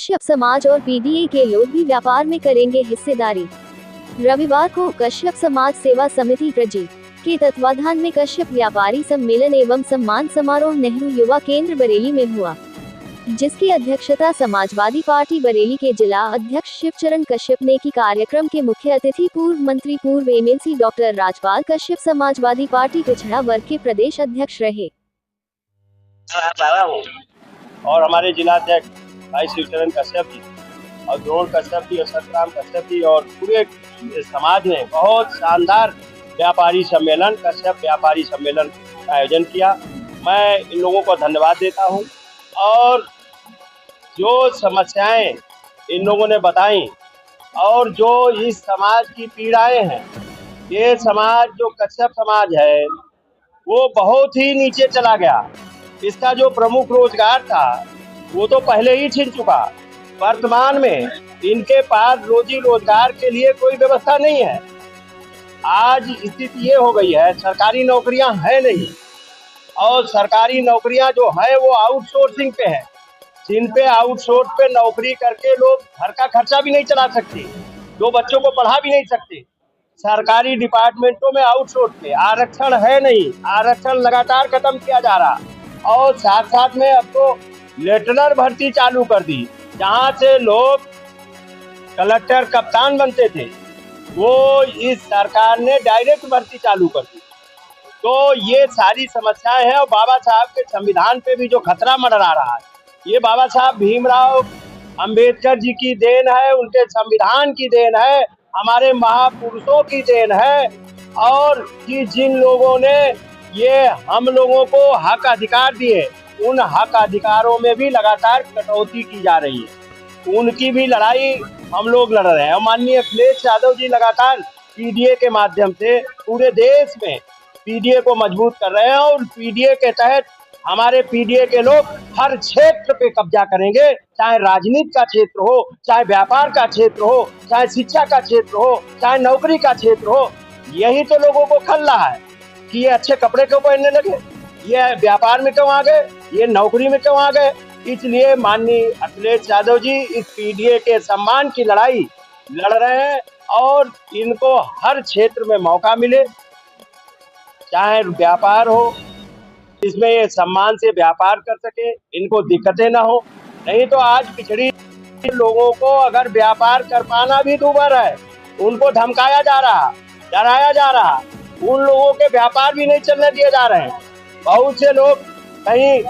कश्यप समाज और पीडीए के लोग भी व्यापार में करेंगे हिस्सेदारी। रविवार को कश्यप समाज सेवा समिति प्रजी के तत्वाधान में कश्यप व्यापारी सम्मेलन एवं सम्मान समारोह नेहरू युवा केंद्र बरेली में हुआ, जिसकी अध्यक्षता समाजवादी पार्टी बरेली के जिला अध्यक्ष शिवचरण कश्यप ने की। कार्यक्रम के मुख्य अतिथि पूर्व मंत्री पूर्व MLC doctor Rajpal Kashyap Samajwadi party पिछड़ा वर्ग के प्रदेश अध्यक्ष रहे। और हमारे जिला अध्यक्ष भाई शिवचरण कश्यप जी और द्रोण कश्यप जी और सतराम कश्यप जी और पूरे समाज ने बहुत शानदार व्यापारी सम्मेलन कश्यप व्यापारी सम्मेलन का आयोजन किया। मैं इन लोगों को धन्यवाद देता हूं और जो समस्याएं इन लोगों ने बताई और जो इस समाज की पीड़ाएं हैं, ये समाज जो कश्यप समाज है वो बहुत ही नीचे चला गया। इसका जो प्रमुख रोजगार था वो तो पहले ही छिन चुका। वर्तमान में इनके पास रोजी रोजगार के लिए कोई व्यवस्था नहीं है। आज स्थिति ये हो गई है, सरकारी नौकरियां है नहीं और सरकारी नौकरियां जो है वो आउटसोर्सिंग पे है, जिन पे आउटसोर्स पे नौकरी करके लोग घर का खर्चा भी नहीं चला सकते, दो बच्चों को पढ़ा भी नहीं सकते। सरकारी डिपार्टमेंटों में आउटसोर्स पे आरक्षण है नहीं, आरक्षण लगातार खत्म किया जा रहा और साथ साथ में अब तो लेटरल भर्ती चालू कर दी, जहां से लोग कलेक्टर कप्तान बनते थे वो इस सरकार ने डायरेक्ट भर्ती चालू कर दी। तो ये सारी समस्याएं हैं और बाबा साहब के संविधान पे भी जो खतरा मंडरा रहा है, ये बाबा साहब भीमराव अंबेडकर जी की देन है, उनके संविधान की देन है, हमारे महापुरुषों की देन है। और कि जिन लोगों ने ये हम लोगों को हक अधिकार दिए, उन हक अधिकारों में भी लगातार कटौती की जा रही है। उनकी भी लड़ाई हम लोग लड़ रहे हैं और माननीय अखिलेश यादव जी लगातार पीडीए के माध्यम से पूरे देश में पीडीए को मजबूत कर रहे हैं और पीडीए के तहत हमारे पीडीए के लोग हर क्षेत्र पे कब्जा करेंगे, चाहे राजनीति का क्षेत्र हो, चाहे व्यापार का क्षेत्र हो, चाहे शिक्षा का क्षेत्र हो, चाहे नौकरी का क्षेत्र हो। यही तो लोगों को खल रहा है कि ये अच्छे कपड़े क्यों पहनने लगे, ये व्यापार में क्यों आ गए, ये नौकरी में क्यों आ गए। इसलिए माननीय अखिलेश यादव जी इस पीडीए के सम्मान की लड़ाई लड़ रहे हैं और इनको हर क्षेत्र में मौका मिले, चाहे व्यापार हो, इसमें ये सम्मान से व्यापार कर सके, इनको दिक्कतें ना हो। नहीं तो आज पिछड़ी लोगों को अगर व्यापार कर पाना भी दूभर है, उनको धमकाया जा रहा, डराया जा रहा, उन लोगों के व्यापार भी नहीं चलने दिए जा रहे हैं। बहुत से लोग कहीं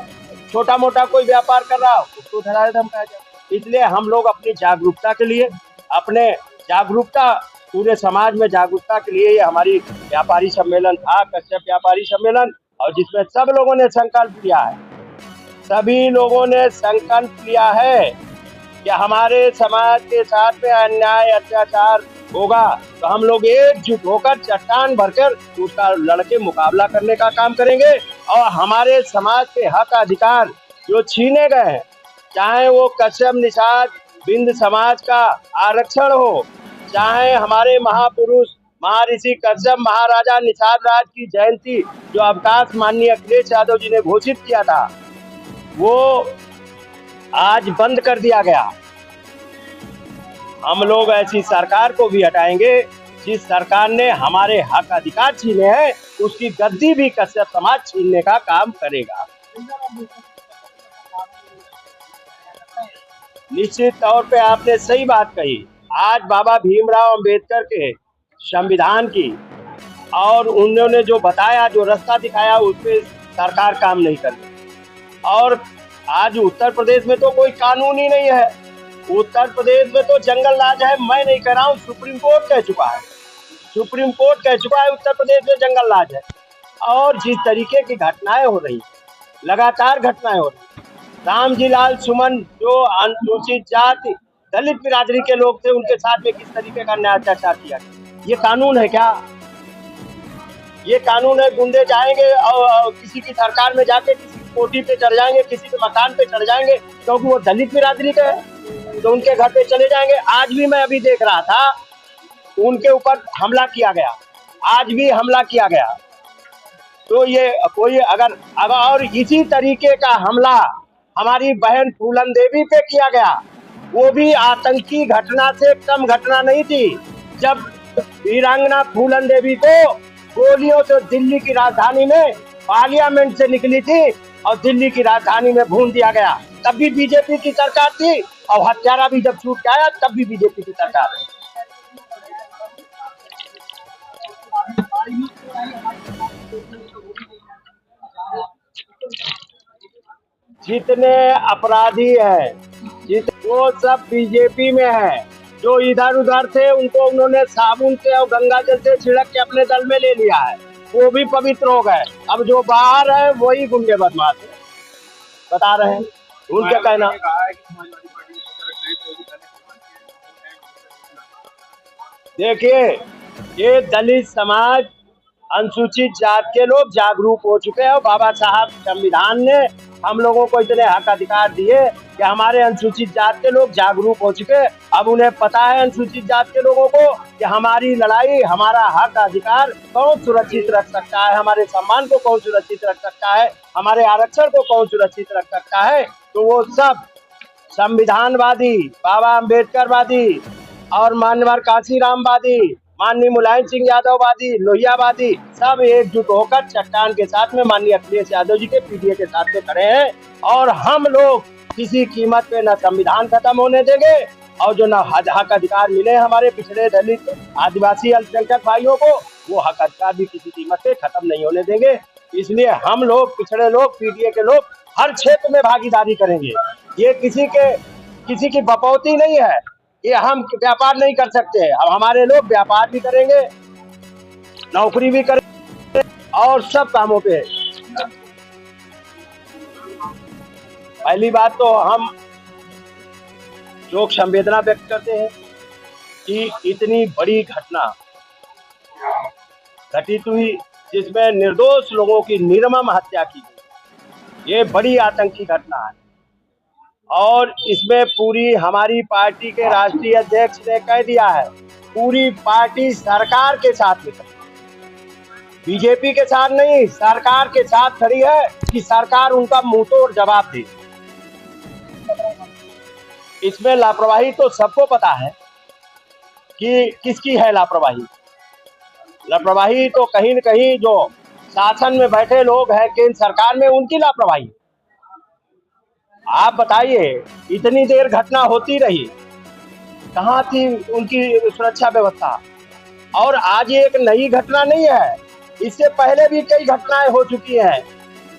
छोटा मोटा कोई व्यापार कर रहा, उसको डराया धमकाया जा रहा। इसलिए हम लोग अपनी जागरूकता के लिए, अपने जागरूकता पूरे समाज में जागरूकता के लिए ये हमारी व्यापारी सम्मेलन था, कश्यप व्यापारी सम्मेलन, और जिसमें सब लोगों ने संकल्प लिया है, सभी लोगों ने संकल्प लिया है कि हमारे समाज के साथ में अन्याय अत्याचार होगा तो हम लोग एकजुट होकर चट्टान भरकर उसका लड़के मुकाबला करने का काम करेंगे और हमारे समाज के हक अधिकार जो छीने गए हैं, चाहे वो कश्यप निषाद बिंद समाज का आरक्षण हो, चाहे हमारे महापुरुष महर्षि कश्यप महाराजा निषाद राज की जयंती जो अवकाश माननीय अखिलेश यादव जी ने घोषित किया था, वो आज बंद कर दिया गया। हम लोग ऐसी सरकार को भी हटाएंगे जिस सरकार ने हमारे हक अधिकार छीने हैं, उसकी गद्दी भी कश्यप समाज छीनने का काम करेगा। निश्चित तौर पे आपने सही बात कही। आज बाबा भीमराव अंबेडकर के संविधान की और उन्होंने जो बताया, जो रास्ता दिखाया, उस पर सरकार काम नहीं कर रही। और आज उत्तर प्रदेश में तो कोई कानून ही नहीं है, उत्तर प्रदेश में तो जंगल राज है। मैं नहीं कह रहा हूँ, सुप्रीम कोर्ट कह चुका है, सुप्रीम कोर्ट कह चुका है उत्तर प्रदेश में जंगल राज है। और जिस तरीके की घटनाएं हो रही, लगातार घटनाएं हो रही, रामजी लाल सुमन जो अनुसूचित जाति दलित बिरादरी के लोग थे, उनके साथ में किस तरीके का अन्याय अत्याचार किया, ये कानून है क्या? ये कानून है? गुंडे जाएंगे और किसी की सरकार में जाके किसी की कोठी पे चढ़ जाएंगे, किसी के मकान पे चढ़ जाएंगे क्योंकि वो दलित बिरादरी के है, तो उनके घर पे चले जाएंगे। आज भी मैं अभी देख रहा था, उनके ऊपर हमला किया गया, आज भी हमला किया गया। तो ये कोई अगर और इसी तरीके का हमला हमारी बहन फूलन देवी पे किया गया, वो भी आतंकी घटना से कम घटना नहीं थी, जब वीरांगना फूलन देवी को गोलियों से दिल्ली की राजधानी में पार्लियामेंट से निकली थी और दिल्ली की राजधानी में भून दिया गया, तब भी बीजेपी की सरकार थी। और हत्यारा भी जब छूट के आया तब भी बीजेपी की सरकार है। जितने अपराधी हैं वो सब बीजेपी में है। जो इधर उधर थे उनको उन्होंने साबुन से और गंगा जल से छिड़क के अपने दल में ले लिया है, वो भी पवित्र हो गए। अब जो बाहर है वही गुंडे बदमाश है, बता रहे हैं। उनका कहना देखिए, ये दलित समाज, अनुसूचित जात के लोग जागरूक हो चुके हैं और बाबा साहब संविधान ने हम लोगों को इतने हक अधिकार दिए कि हमारे अनुसूचित जात के लोग जागरूक हो चुके हैं। अब उन्हें पता है अनुसूचित जात के लोगों को कि हमारी लड़ाई, हमारा हक अधिकार कौन सुरक्षित रख सकता है, हमारे सम्मान को कौन सुरक्षित रख सकता है, हमारे आरक्षण को कौन सुरक्षित रख सकता है। तो वो सब संविधानवादी, बाबा अम्बेडकरवादी और माननीय काशीरामवादी, माननीय मुलायम सिंह यादववादी, लोहियावादी, सब एकजुट होकर चट्टान के साथ में माननीय अखिलेश यादव जी के पीडीए के साथ में खड़े हैं। और हम लोग किसी कीमत पे न संविधान खत्म होने देंगे और जो न हक अधिकार मिले हमारे पिछड़े दलित आदिवासी अल्पसंख्यक भाइयों को, वो हक अधिकार भी किसी कीमत पे खत्म नहीं होने देंगे। इसलिए हम लोग, पिछड़े लोग, पीडीए के लोग हर क्षेत्र में भागीदारी करेंगे। ये किसी की बपौती नहीं है, ये हम व्यापार नहीं कर सकते। अब हमारे लोग व्यापार भी करेंगे, नौकरी भी करेंगे और सब कामों पे। पहली बात तो हम शोक संवेदना व्यक्त करते हैं कि इतनी बड़ी घटना घटित हुई जिसमें निर्दोष लोगों की निर्मम हत्या की गई। ये बड़ी आतंकी घटना है और इसमें पूरी हमारी पार्टी के राष्ट्रीय अध्यक्ष ने कह दिया है, पूरी पार्टी सरकार के साथ में खड़ी, बीजेपी के साथ नहीं, सरकार के साथ खड़ी है कि सरकार उनका मुंहतोड़ जवाब दे। इसमें लापरवाही तो सबको पता है कि किसकी है लापरवाही। लापरवाही तो कहीं न कहीं जो शासन में बैठे लोग हैं केंद्र सरकार में, उनकी लापरवाही। आप बताइए, इतनी देर घटना होती रही, कहाँ थी उनकी सुरक्षा व्यवस्था? और आज ये एक नई घटना नहीं है, इससे पहले भी कई घटनाएं हो चुकी हैं।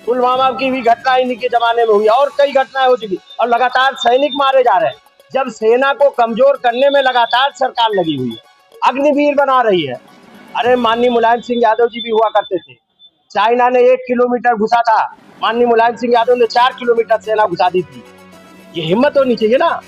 पुलवामा की भी घटना इन्हीं के जमाने में हुई और कई घटनाएं हो चुकी और लगातार सैनिक मारे जा रहे हैं। जब सेना को कमजोर करने में लगातार सरकार लगी हुई है, अग्निवीर बना रही है। अरे माननीय मुलायम सिंह यादव जी भी हुआ करते थे, चाइना ने 1 किलोमीटर घुसा था, माननीय मुलायम सिंह यादव ने 4 किलोमीटर सेना घुसा दी थी। ये हिम्मत होनी चाहिए ना,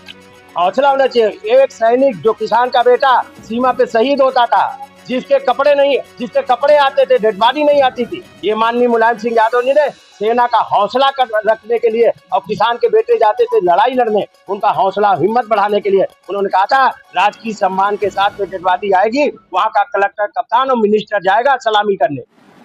हौसला होना चाहिए। एक सैनिक जो किसान का बेटा सीमा पे शहीद होता था, जिसके कपड़े आते थे, डेड बॉडी नहीं आती थी, ये माननीय मुलायम सिंह यादव जी ने सेना का हौसला रखने के लिए और किसान के बेटे जाते थे लड़ाई लड़ने, उनका हौसला हिम्मत बढ़ाने के लिए उन्होंने कहा था राजकीय सम्मान के साथ में डेड बॉडी आएगी, वहाँ का कलेक्टर, कप्तान और मिनिस्टर जाएगा सलामी करने।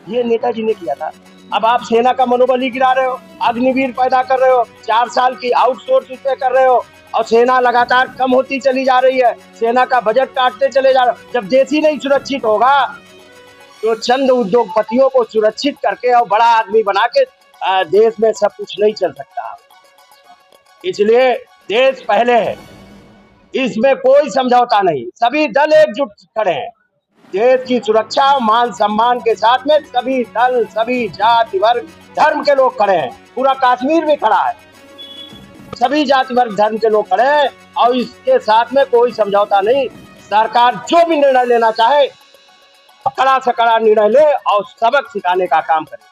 ये नेताजी ने किया था। अब आप सेना का मनोबल ही गिरा रहे हो, अग्निवीर पैदा कर रहे हो, 4 साल की आउटसोर्स उससे कर रहे हो और सेना लगातार कम होती चली जा रही है, सेना का बजट काटते चले जा रहे हो। जब देश ही नहीं सुरक्षित होगा तो चंद उद्योगपतियों को सुरक्षित करके और बड़ा आदमी बना के देश में सब कुछ नहीं चल सकता। इसलिए देश पहले है, इसमें कोई समझौता नहीं, सभी दल एकजुट खड़े हैं। देश की सुरक्षा मान सम्मान के साथ में सभी दल, सभी जाति वर्ग धर्म के लोग खड़े हैं। पूरा कश्मीर भी खड़ा है, सभी जाति वर्ग धर्म के लोग खड़े हैं और इसके साथ में कोई समझौता नहीं। सरकार जो भी निर्णय लेना चाहे कड़ा से कड़ा निर्णय ले और सबक सिखाने का काम करे।